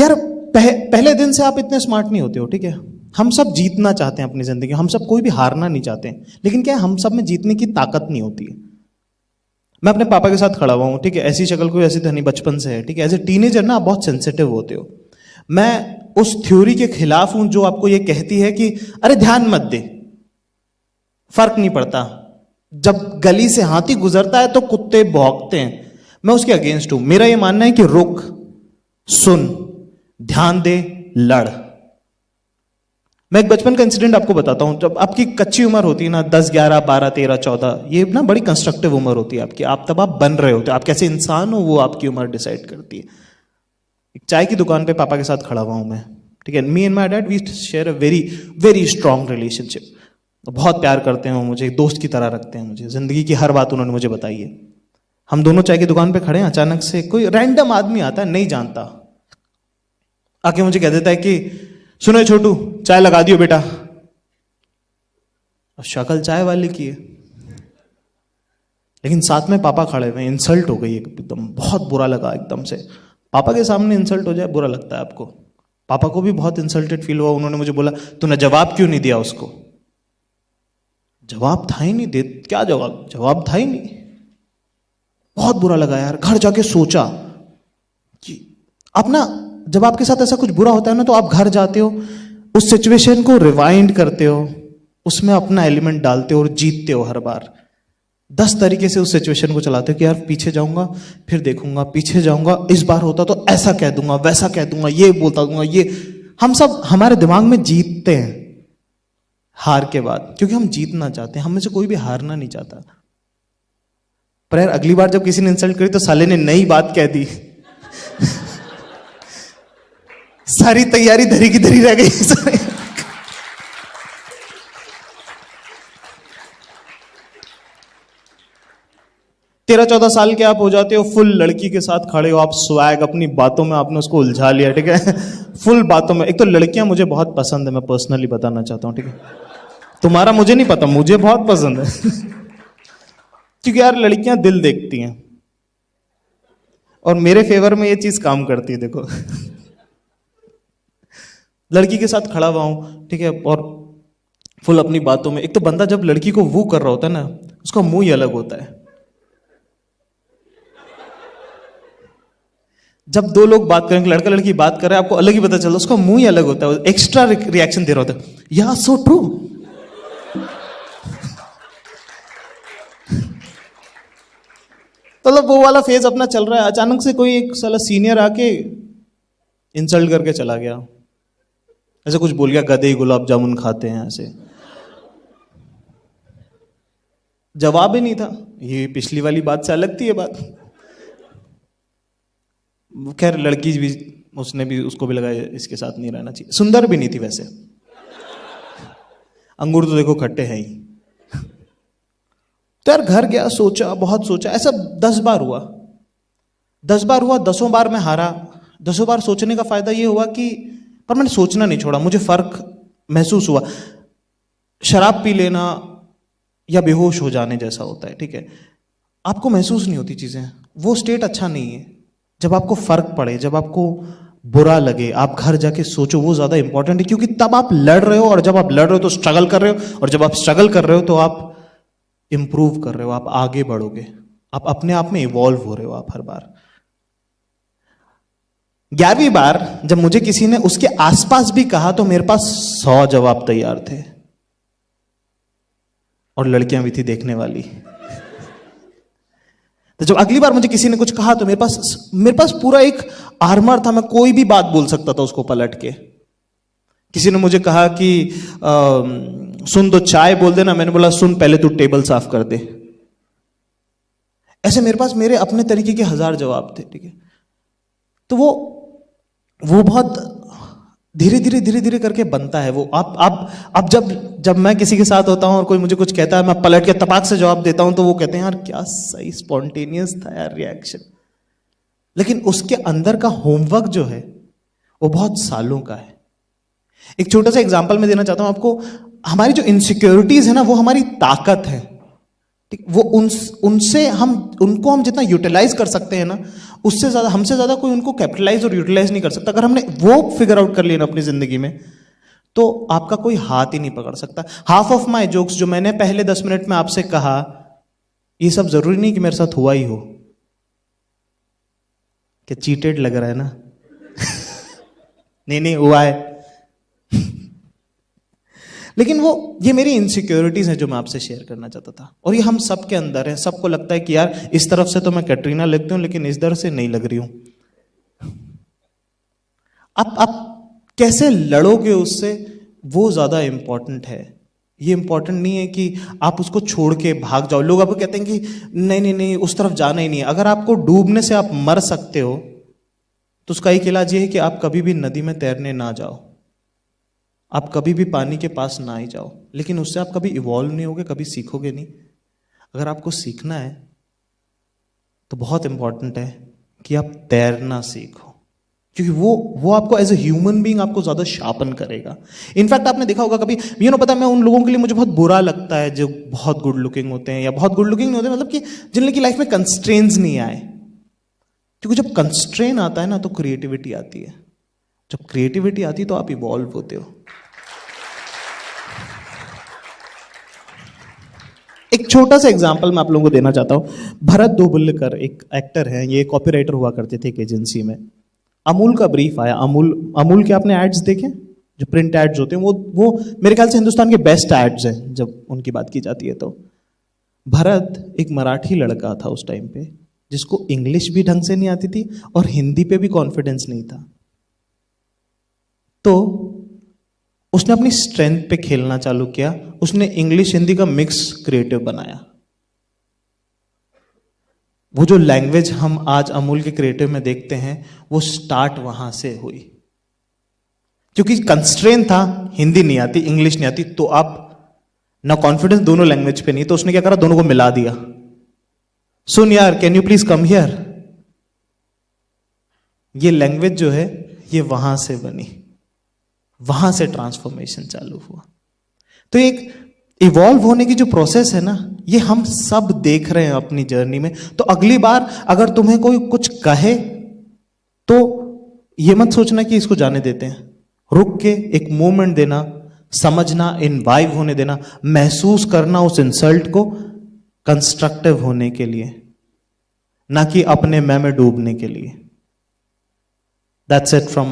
यार पहले दिन से आप इतने स्मार्ट नहीं होते हो, ठीक है। हम सब जीतना चाहते हैं अपनी जिंदगी, हम सब कोई भी हारना नहीं चाहते हैं, लेकिन क्या है, हम सब में जीतने की ताकत नहीं होती है। मैं अपने पापा के साथ खड़ा हुआ हूं, ठीक है, ऐसी शक्ल कोई ऐसी तो नहीं, बचपन से है, ठीक है। एज ए टीनेजर ना आप बहुत सेंसिटिव होते हो। मैं उस थ्योरी के खिलाफ हूं जो आपको ये कहती है कि अरे ध्यान मत दे, फर्क नहीं पड़ता, जब गली से हाथी गुजरता है तो कुत्ते भौंकते हैं। मैं उसके अगेंस्ट हूं। मेरा ये मानना है कि रुक, सुन, ध्यान दे, लड़। मैं एक बचपन का इंसिडेंट आपको बताता हूं। जब आपकी कच्ची उम्र होती है ना, 10, 11, 12, 13, 14, ये ना बड़ी कंस्ट्रक्टिव उम्र होती है आपकी। आप तब आप बन रहे होते हो, आप कैसे इंसान हो वो आपकी उम्र डिसाइड करती है। एक चाय की दुकान पे पापा के साथ खड़ा हुआ हूं मैं, ठीक है। Me and my dad we share a very very strong relationship. बहुत प्यार करते हैं वो मुझे, एक दोस्त की तरह रखते हैं मुझे। जिंदगी की हर बात उन्होंने मुझे बताई है। हम दोनों चाय की दुकान पे खड़े हैं, अचानक से कोई रैंडम आदमी आता है, नहीं जानता, आके मुझे कह देता है कि सुनो छोटू, चाय लगा दियो बेटा। अब शक्ल चाय वाले की है, लेकिन साथ में पापा खड़े हुए। इंसल्ट हो गई एकदम, बहुत बुरा लगा एकदम से। पापा के सामने इंसल्ट हो जाए बुरा लगता है आपको। पापा को भी बहुत इंसल्टेड फील हुआ। उन्होंने मुझे बोला तूने जवाब क्यों नहीं दिया उसको। जवाब था ही नहीं, दे क्या जवाब, जवाब था ही नहीं। बहुत बुरा लगा यार। घर जाके सोचा कि अपना, जब आपके साथ ऐसा कुछ बुरा होता है ना, तो आप घर जाते हो, उस सिचुएशन को रिवाइंड करते हो, उसमें अपना एलिमेंट डालते हो और जीतते हो हर बार। 10 तरीके से उस सिचुएशन को चलाते हो कि यार पीछे जाऊंगा, फिर देखूंगा, पीछे जाऊंगा, इस बार होता तो ऐसा कह दूंगा, वैसा कह दूंगा, ये बोलता दूंगा, ये। हम सब हमारे दिमाग में जीतते हैं हार के बाद, क्योंकि हम जीतना चाहते हैं। हम में से कोई भी हारना नहीं चाहता। पर यार अगली बार जब किसी ने इंसल्ट करी तो साले ने नई बात कह दी। सारी तैयारी धरी की धरी रह गई। 13-14 साल के आप हो जाते हो, फुल लड़की के साथ खड़े हो आप, स्वैग, अपनी बातों में आपने उसको उलझा लिया, ठीक है। फुल बातों में। एक तो लड़कियां मुझे बहुत पसंद है, मैं पर्सनली बताना चाहता हूं, ठीक है। तुम्हारा मुझे नहीं पता, मुझे बहुत पसंद है। क्योंकि यार लड़कियां दिल देखती हैं, और मेरे फेवर में ये चीज काम करती है। देखो, लड़की के साथ खड़ा हुआ हूं, ठीक है, और फुल अपनी बातों में। एक तो बंदा जब लड़की को वो कर रहा होता है ना, उसका मुंह ही अलग होता है। जब दो लोग बात करेंगे, लड़का लड़की बात कर रहे हैं, आपको अलग ही पता चलता है, उसका मुंह ही अलग होता है, एक्स्ट्रा रिएक्शन दे रहा होता है, या सो ट्रू। मतलब वो वाला फेज अपना चल रहा है। अचानक से कोई एक साला सीनियर आके इंसल्ट करके चला गया, ऐसे कुछ बोल गया, गधे गुलाब जामुन खाते हैं, ऐसे। जवाब ही नहीं था। ये पिछली वाली बात से अलग थी ये बात। खैर लड़की भी, उसने भी, उसको भी लगा इसके साथ नहीं रहना चाहिए। सुंदर भी नहीं थी वैसे, अंगूर तो देखो खट्टे हैं ही। तो यार घर गया, सोचा, बहुत सोचा। ऐसा 10 बार हुआ, 10 बार हुआ, 10 बार मैं हारा। 10 बार सोचने का फायदा ये हुआ कि, पर मैंने सोचना नहीं छोड़ा, मुझे फर्क महसूस हुआ। शराब पी लेना या बेहोश हो जाने जैसा होता है, ठीक है। आपको महसूस नहीं होती चीजें, वो स्टेट अच्छा नहीं है। जब आपको फर्क पड़े, जब आपको बुरा लगे, आप घर जाके सोचो, वो ज्यादा इंपॉर्टेंट है। क्योंकि तब आप लड़ रहे हो, और जब आप लड़ रहे हो तो स्ट्रगल कर रहे हो, और जब आप स्ट्रगल कर रहे हो तो आप इंप्रूव कर रहे हो, आप आगे बढ़ोगे, आप अपने आप में इवॉल्व हो रहे हो आप हर बार। 11वीं बार जब मुझे किसी ने उसके आसपास भी कहा तो मेरे पास 100 जवाब तैयार थे, और लड़कियां भी थी देखने वाली। तो जब अगली बार मुझे किसी ने कुछ कहा तो मेरे पास पूरा एक आर्मर था, मैं कोई भी बात बोल सकता था उसको पलट के। किसी ने मुझे कहा कि सुन, तो चाय बोल देना, मैंने बोला सुन, पहले तू टेबल साफ कर दे। ऐसे मेरे पास मेरे अपने तरीके के 1000 जवाब थे, ठीक है। तो वो बहुत धीरे धीरे करके बनता है वो। आप जब मैं किसी के साथ होता हूं और कोई मुझे कुछ कहता है, मैं पलट के तपाक से जवाब देता हूं, तो वो कहते हैं यार क्या सही स्पॉन्टेनियस था यार रिएक्शन। लेकिन उसके अंदर का होमवर्क जो है वो बहुत सालों का है। एक छोटा सा एग्जांपल मैं देना चाहता हूं आपको। हमारी जो इनसिक्योरिटीज है ना, वो हमारी ताकत है, ठीक। वो उनको हम जितना यूटिलाइज कर सकते हैं ना, उससे ज्यादा, हमसे ज्यादा कोई उनको कैपिटलाइज और यूटिलाइज नहीं कर सकता। अगर हमने वो फिगर आउट कर लिया ना अपनी जिंदगी में, तो आपका कोई हाथ ही नहीं पकड़ सकता। हाफ ऑफ माई जोक्स जो मैंने पहले 10 मिनट में आपसे कहा, ये सब जरूरी नहीं कि मेरे साथ हुआ ही हो। क्या चीटेड लग रहा है ना? नहीं हुआ है। लेकिन ये मेरी इनसिक्योरिटीज हैं जो मैं आपसे शेयर करना चाहता था, और ये हम सब के अंदर है। सबको लगता है कि यार इस तरफ से तो मैं कैटरीना लगती हूं, लेकिन इस तरफ से नहीं लग रही हूं। आप कैसे लड़ोगे उससे, वो ज्यादा इंपॉर्टेंट है। ये इंपॉर्टेंट नहीं है कि आप उसको छोड़ के भाग जाओ। लोग आपको कहते हैं कि नहीं उस तरफ जाना ही नहीं है। अगर आपको डूबने से आप मर सकते हो, तो उसका एक इलाज ये है कि आप कभी भी नदी में तैरने ना जाओ, आप कभी भी पानी के पास ना ही जाओ। लेकिन उससे आप कभी इवॉल्व नहीं होगे, कभी सीखोगे नहीं। अगर आपको सीखना है तो बहुत इंपॉर्टेंट है कि आप तैरना सीखो, क्योंकि वो आपको एज ए ह्यूमन बीइंग आपको ज्यादा शार्पन करेगा। इनफैक्ट आपने देखा होगा कभी, पता है, मैं उन लोगों के लिए मुझे बहुत बुरा लगता है जो बहुत गुड लुकिंग होते हैं, या बहुत गुड लुकिंग नहीं होते, मतलब कि जिनकी लाइफ में कंस्ट्रेंट्स नहीं आए। क्योंकि जब कंस्ट्रेन आता है ना, तो क्रिएटिविटी आती है। जब क्रिएटिविटी आती है तो आप इवॉल्व होते हो। एक छोटा सा एग्जांपल मैं आप लोगों को देना चाहता हूं। भरत दोबुल्लेकर एक एक्टर हैं, ये कॉपीराइटर हुआ करते थे एक एजेंसी में। अमूल का ब्रीफ आया। अमूल के आपने एड्स देखे, जो प्रिंट एड्स होते हैं, वो मेरे ख्याल से हिंदुस्तान के बेस्ट एड्स हैं जब उनकी बात की जाती है। तो भरत एक मराठी लड़का था उस टाइम पे, जिसको इंग्लिश भी ढंग से नहीं आती थी और हिंदी पे भी कॉन्फिडेंस नहीं था। तो उसने अपनी स्ट्रेंथ पे खेलना चालू किया। उसने इंग्लिश हिंदी का मिक्स क्रिएटिव बनाया। वो जो लैंग्वेज हम आज अमूल के क्रिएटिव में देखते हैं, वो स्टार्ट वहां से हुई। क्योंकि कंस्ट्रेन था, हिंदी नहीं आती, इंग्लिश नहीं आती, तो अब ना कॉन्फिडेंस दोनों लैंग्वेज पे नहीं, तो उसने क्या करा, दोनों को मिला दिया। सुन यार, can you please come here. ये लैंग्वेज जो है, ये वहां से बनी, वहां से ट्रांसफॉर्मेशन चालू हुआ। तो एक इवॉल्व होने की जो प्रोसेस है ना, ये हम सब देख रहे हैं अपनी जर्नी में। तो अगली बार अगर तुम्हें कोई कुछ कहे, तो ये मत सोचना कि इसको जाने देते हैं। रुक के एक मोमेंट देना, समझना, इन्वाइव होने देना, महसूस करना उस इंसल्ट को, कंस्ट्रक्टिव होने के लिए, ना कि अपने मैं में डूबने के लिए। That's it from